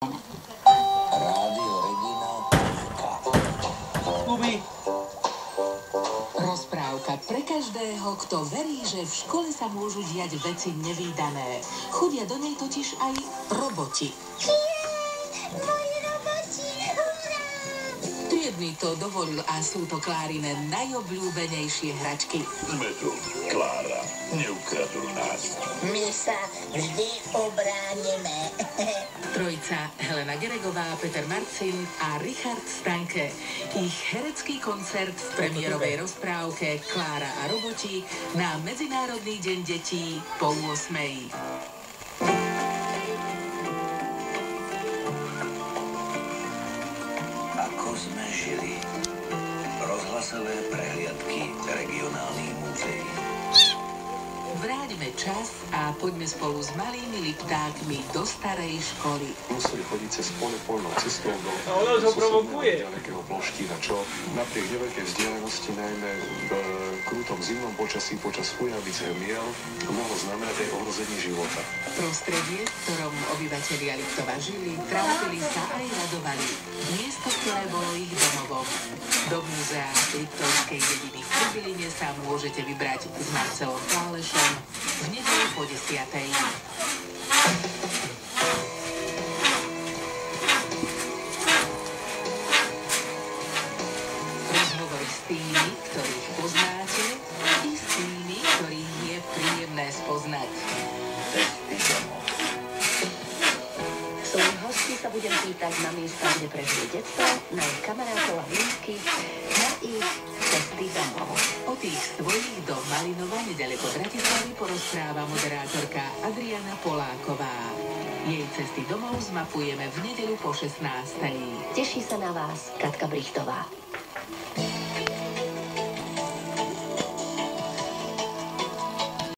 Rádio Regina. Kuby. Rozprávka pre každého, kto verí, že v škole sa môžu diať veci nevídané. Chodia do nej totiž aj roboti. Moji roboti, hurá! Triedny to dovolil a sú to Klárine najobľúbenejšie hračky. Sme tu, Klára. Neukradú nás. My sa vždy obránime. Trojica Helena Geregová, Peter Marcin a Richard Stanke. Ich herecký koncert v premiérovej rozprávke Klára a roboti na Medzinárodný deň detí po 8. Ako sme žili. Rozhlasové prehliadky regionálnych múzeí. Vráťme čas a poďme spolu s malými liptákmi do starej školy. Museli chodiť cez pole poľnou cestou do Ona už ho provokuje. ďalekého Ploštína, čo napriek neveľkej vzdialenosti, najmä v krútom zimnom počasí počas fujavice miel, mohlo znamenať aj ohrozenie života. Prostredie, v ktorom obyvatelia Liptova žili, trápili sa aj radovali. Miesto, ktoré bolo ich domovom. Do múzea Liptovskej dediny v Pribiline sa môžete vybrať s Marcelom Pálešom v nedeľu po 10. Rozhovory s tými, ktorých poznáte, i s tými, ktorých je príjemné spoznať. Cesty domov. Svojich hostí sa budem pýtať na miesta, kde prežili detstvo, na ich kamarátov a blízkych, na ich cesty domov. O tých svojich do Malinova nedaleko Bratislavy porozpráva moderátorka Adriana Poláková. Jej cesty domov zmapujeme v nedeľu po 16. Teší sa na vás Katka Brichtová.